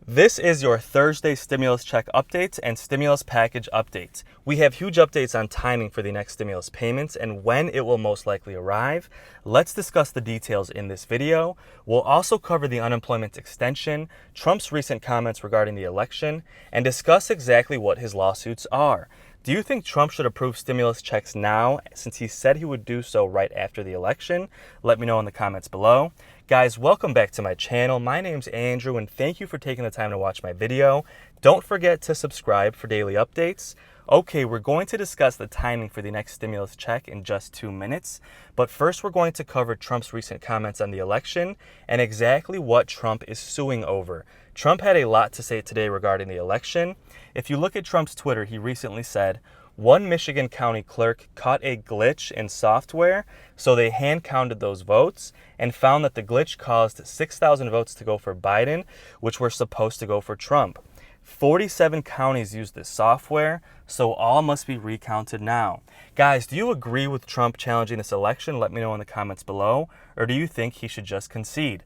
This is your Thursday stimulus check updates and stimulus package updates. We have huge updates on timing for the next stimulus payments and when it will most likely arrive. Let's discuss the details in this video. We'll also cover the unemployment extension, Trump's recent comments regarding the election, and discuss exactly what his lawsuits are. Do you think Trump should approve stimulus checks now since he said he would do so right after the election? Let me know in the comments below. Guys, welcome back to my channel. My name's Andrew and thank you for taking the time to watch my video. Don't forget to subscribe for daily updates. Okay, we're going to discuss the timing for the next stimulus check in just 2 minutes, but first we're going to cover Trump's recent comments on the election and exactly what Trump is suing over. Trump had a lot to say today regarding the election. If you look at Trump's Twitter, he recently said, one Michigan county clerk caught a glitch in software, so they hand counted those votes and found that the glitch caused 6,000 votes to go for Biden, which were supposed to go for Trump. 47 counties use this software, so all must be recounted now. Guys, do you agree with Trump challenging this election? Let me know in the comments below. Or do you think he should just concede?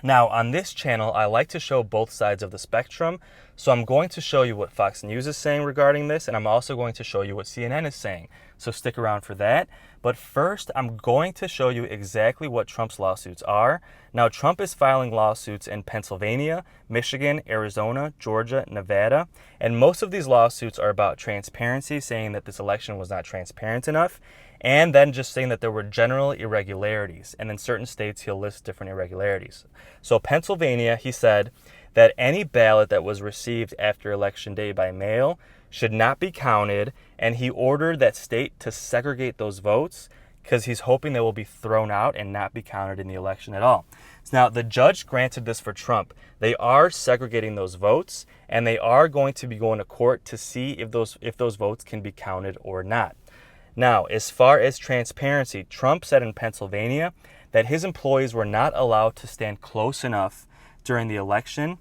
Now, on this channel, I like to show both sides of the spectrum, so I'm going to show you what Fox News is saying regarding this, and I'm also going to show you what CNN is saying, so stick around for that. But first, I'm going to show you exactly what Trump's lawsuits are. Now, Trump is filing lawsuits in Pennsylvania, Michigan, Arizona, Georgia, Nevada, and most of these lawsuits are about transparency, saying that this election was not transparent enough, and then just saying that there were general irregularities. And in certain states, he'll list different irregularities. So Pennsylvania, he said that any ballot that was received after Election Day by mail should not be counted, and he ordered that state to segregate those votes because he's hoping they will be thrown out and not be counted in the election at all. Now, the judge granted this for Trump. They are segregating those votes, and they are going to be going to court to see if those votes can be counted or not. Now, as far as transparency, Trump said in Pennsylvania that his employees were not allowed to stand close enough during the election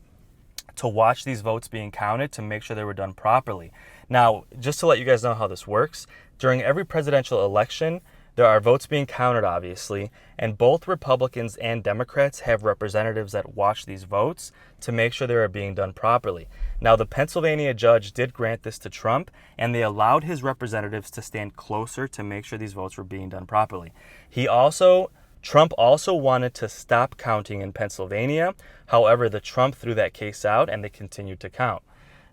to watch these votes being counted to make sure they were done properly. Now, just to let you guys know how this works, during every presidential election, there are votes being counted, obviously, and both Republicans and Democrats have representatives that watch these votes to make sure they are being done properly. Now, the Pennsylvania judge did grant this to Trump, and they allowed his representatives to stand closer to make sure these votes were being done properly. Trump also wanted to stop counting in Pennsylvania. However, Trump threw that case out, and they continued to count.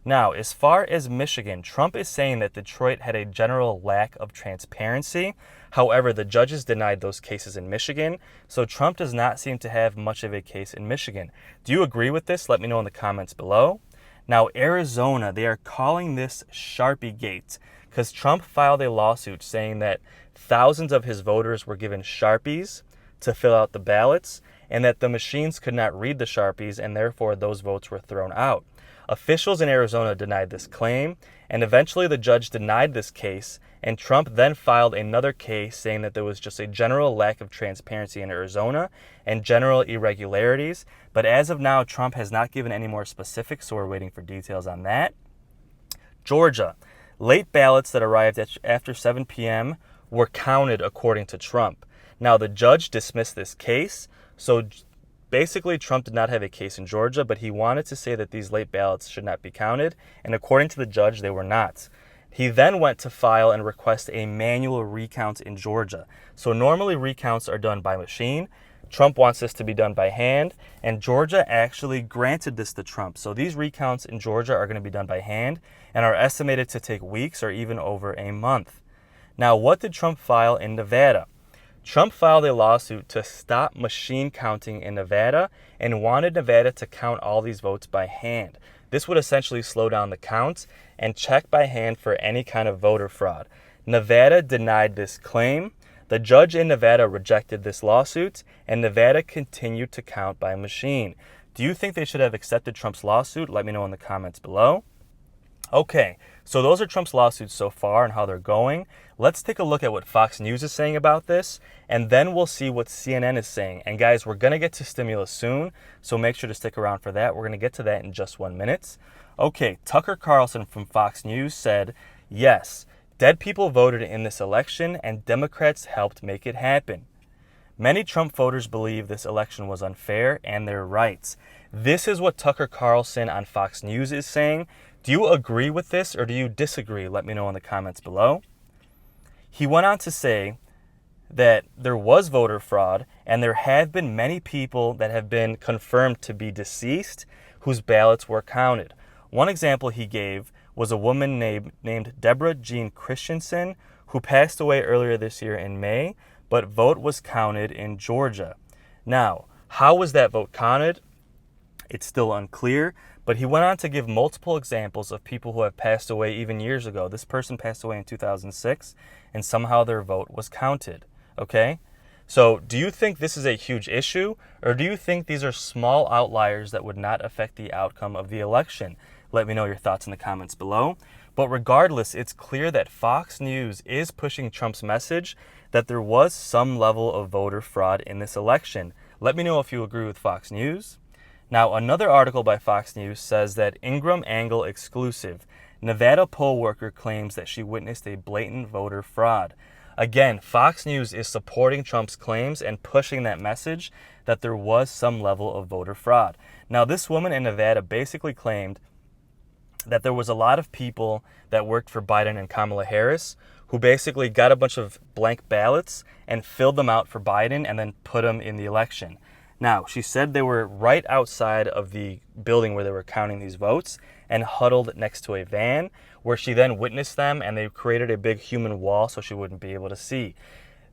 Now, as far as Michigan, Trump is saying that Detroit had a general lack of transparency. However, the judges denied those cases in Michigan, so Trump does not seem to have much of a case in Michigan. Do you agree with this? Let me know in the comments below. Now, Arizona, they are calling this Sharpie Gate because Trump filed a lawsuit saying that thousands of his voters were given Sharpies to fill out the ballots and that the machines could not read the Sharpies and therefore those votes were thrown out. Officials in Arizona denied this claim, and eventually the judge denied this case, and Trump then filed another case saying that there was just a general lack of transparency in Arizona and general irregularities. But as of now, Trump has not given any more specifics, so we're waiting for details on that. Georgia, late ballots that arrived after 7 p.m. were counted according to Trump. Now, the judge dismissed this case, so basically, Trump did not have a case in Georgia, but he wanted to say that these late ballots should not be counted, and according to the judge, they were not. He then went to file and request a manual recount in Georgia. So normally recounts are done by machine. Trump wants this to be done by hand, and Georgia actually granted this to Trump. So these recounts in Georgia are going to be done by hand and are estimated to take weeks or even over a month. Now, what did Trump file in Nevada? Trump filed a lawsuit to stop machine counting in Nevada and wanted Nevada to count all these votes by hand. This would essentially slow down the counts and check by hand for any kind of voter fraud. Nevada denied this claim. The judge in Nevada rejected this lawsuit, and Nevada continued to count by machine. Do you think they should have accepted Trump's lawsuit? Let me know in the comments below. Okay, so those are Trump's lawsuits so far and how they're going. Let's take a look at what Fox News is saying about this, and then we'll see what CNN is saying. And guys, we're going to get to stimulus soon, so make sure to stick around for that. We're going to get to that in just 1 minute. Okay, Tucker Carlson from Fox News said, yes, dead people voted in this election, and Democrats helped make it happen. Many Trump voters believe this election was unfair, and they're right. This is what Tucker Carlson on Fox News is saying. Do you agree with this or do you disagree? Let me know in the comments below. He went on to say that there was voter fraud and there have been many people that have been confirmed to be deceased whose ballots were counted. One example he gave was a woman named Deborah Jean Christensen who passed away earlier this year in May, but vote was counted in Georgia. Now, how was that vote counted? It's still unclear, but he went on to give multiple examples of people who have passed away even years ago. This person passed away in 2006, and somehow their vote was counted, okay? So do you think this is a huge issue, or do you think these are small outliers that would not affect the outcome of the election? Let me know your thoughts in the comments below. But regardless, it's clear that Fox News is pushing Trump's message that there was some level of voter fraud in this election. Let me know if you agree with Fox News. Now, another article by Fox News says that Ingram Angle exclusive. Nevada poll worker claims that she witnessed a blatant voter fraud. Again, Fox News is supporting Trump's claims and pushing that message that there was some level of voter fraud. Now, this woman in Nevada basically claimed that there was a lot of people that worked for Biden and Kamala Harris who basically got a bunch of blank ballots and filled them out for Biden and then put them in the election. Now, she said they were right outside of the building where they were counting these votes and huddled next to a van where she then witnessed them, and they created a big human wall so she wouldn't be able to see.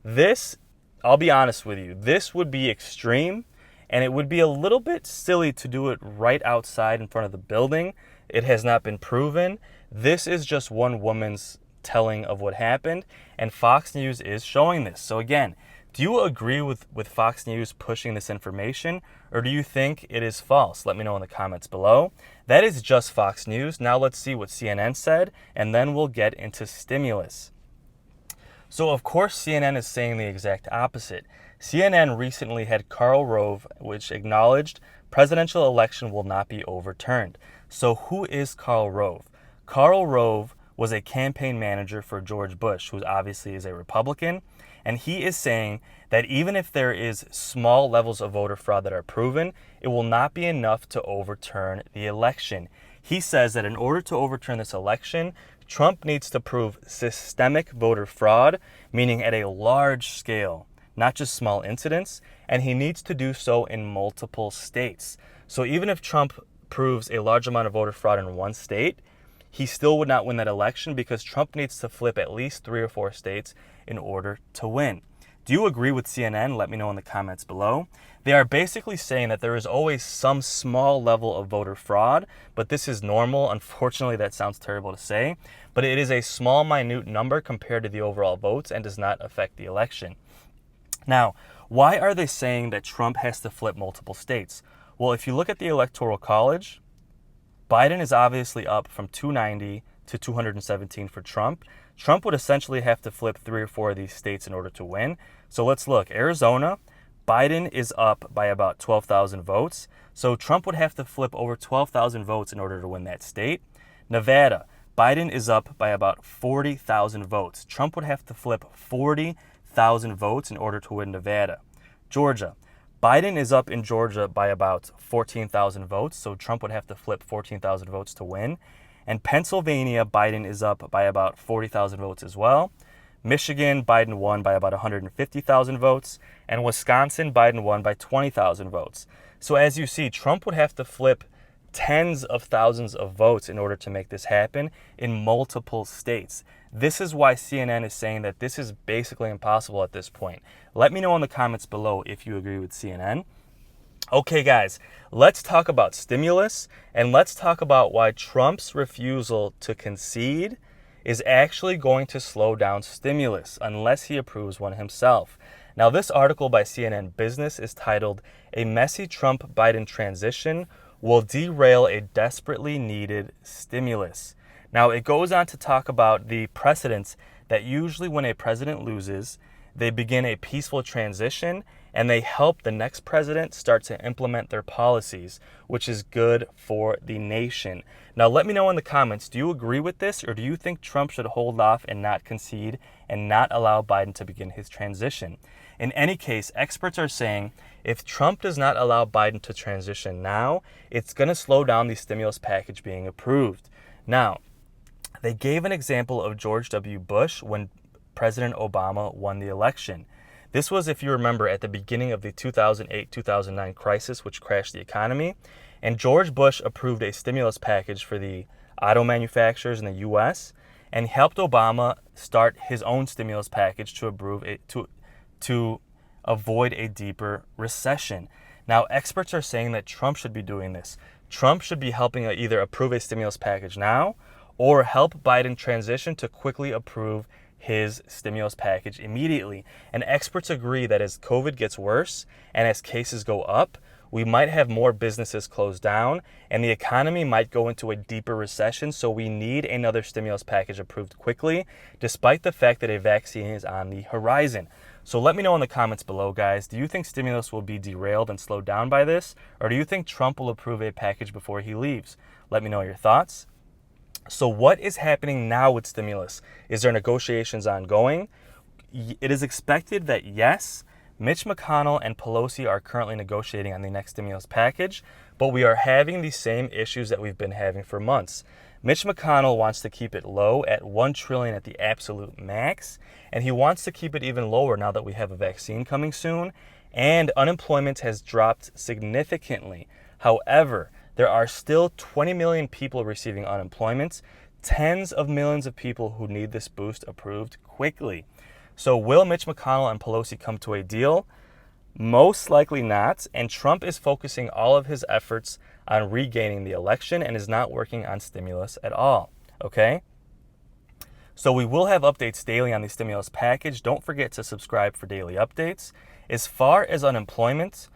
This, I'll be honest with you, this would be extreme, and it would be a little bit silly to do it right outside in front of the building. It has not been proven. This is just one woman's telling of what happened, and Fox News is showing this. So again, do you agree with Fox News pushing this information, or do you think it is false? Let me know in the comments below. That is just Fox News. Now let's see what CNN said, and then we'll get into stimulus. So of course CNN is saying the exact opposite. CNN recently had Karl Rove, which acknowledged presidential election will not be overturned. So who is Karl Rove? Karl Rove was a campaign manager for George Bush, who obviously is a Republican. And he is saying that even if there is small levels of voter fraud that are proven, it will not be enough to overturn the election. He says that in order to overturn this election, Trump needs to prove systemic voter fraud, meaning at a large scale, not just small incidents, and he needs to do so in multiple states. So even if Trump proves a large amount of voter fraud in one state, he still would not win that election because Trump needs to flip at least 3 or 4 states in order to win. Do you agree with CNN? Let me know in the comments below. They are basically saying that there is always some small level of voter fraud, but this is normal. Unfortunately, that sounds terrible to say, but it is a small, minute number compared to the overall votes and does not affect the election. Now, why are they saying that Trump has to flip multiple states? Well, if you look at the Electoral College, Biden is obviously up from 290 to 217 for Trump. Trump would essentially have to flip 3 or 4 of these states in order to win. So let's look. Arizona, Biden is up by about 12,000 votes. So Trump would have to flip over 12,000 votes in order to win that state. Nevada, Biden is up by about 40,000 votes. Trump would have to flip 40,000 votes in order to win Nevada. Georgia, Biden is up in Georgia by about 14,000 votes, so Trump would have to flip 14,000 votes to win. And Pennsylvania, Biden is up by about 40,000 votes as well. Michigan, Biden won by about 150,000 votes. And Wisconsin, Biden won by 20,000 votes. So as you see, Trump would have to flip tens of thousands of votes in order to make this happen in multiple states. This is why CNN is saying that this is basically impossible at this point. Let me know in the comments below if you agree with CNN. Okay, guys, let's talk about stimulus, and let's talk about why Trump's refusal to concede is actually going to slow down stimulus unless he approves one himself. Now, this article by CNN Business is titled, "A Messy Trump-Biden Transition Will Derail a Desperately Needed Stimulus." Now, it goes on to talk about the precedents that usually when a president loses, they begin a peaceful transition and they help the next president start to implement their policies, which is good for the nation. Now, let me know in the comments, do you agree with this, or do you think Trump should hold off and not concede and not allow Biden to begin his transition? In any case, experts are saying if Trump does not allow Biden to transition now, it's going to slow down the stimulus package being approved. Now, they gave an example of George W. Bush when President Obama won the election. This was, if you remember, at the beginning of the 2008-2009 crisis, which crashed the economy. And George Bush approved a stimulus package for the auto manufacturers in the U.S. and helped Obama start his own stimulus package to avoid a deeper recession. Now, experts are saying that Trump should be doing this. Trump should be helping either approve a stimulus package now or help Biden transition to quickly approve his stimulus package immediately. And experts agree that as COVID gets worse and as cases go up, we might have more businesses closed down and the economy might go into a deeper recession. So we need another stimulus package approved quickly, despite the fact that a vaccine is on the horizon. So let me know in the comments below, guys. Do you think stimulus will be derailed and slowed down by this? Or do you think Trump will approve a package before he leaves? Let me know your thoughts. So what is happening now with stimulus? Is there negotiations ongoing? It is expected that yes, Mitch McConnell and Pelosi are currently negotiating on the next stimulus package, but we are having the same issues that we've been having for months. Mitch McConnell wants to keep it low at $1 trillion at the absolute max, and he wants to keep it even lower now that we have a vaccine coming soon, and unemployment has dropped significantly. However, there are still 20 million people receiving unemployment, tens of millions of people who need this boost approved quickly. So will Mitch McConnell and Pelosi come to a deal? Most likely not, and Trump is focusing all of his efforts on regaining the election and is not working on stimulus at all, okay? So we will have updates daily on the stimulus package. Don't forget to subscribe for daily updates. As far as unemployment,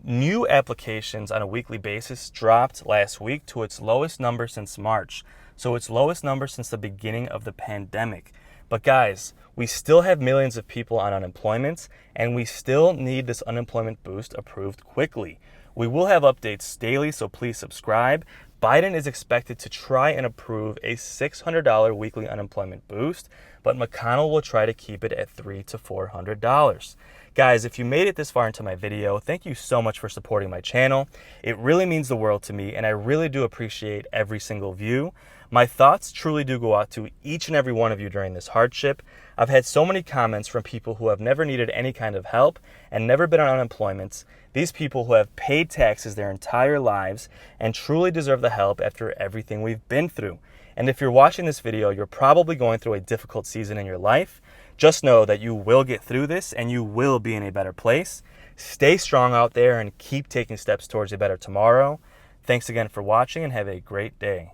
new applications on a weekly basis dropped last week to its lowest number since March. So its lowest number since the beginning of the pandemic. But guys, we still have millions of people on unemployment, and we still need this unemployment boost approved quickly. We will have updates daily, so please subscribe. Biden is expected to try and approve a $600 weekly unemployment boost, but McConnell will try to keep it at $300 to $400. Guys, if you made it this far into my video, thank you so much for supporting my channel. It really means the world to me, and I really do appreciate every single view. My thoughts truly do go out to each and every one of you during this hardship. I've had so many comments from people who have never needed any kind of help and never been on unemployment. These people who have paid taxes their entire lives and truly deserve the help after everything we've been through. And if you're watching this video, you're probably going through a difficult season in your life. Just know that you will get through this and you will be in a better place. Stay strong out there and keep taking steps towards a better tomorrow. Thanks again for watching and have a great day.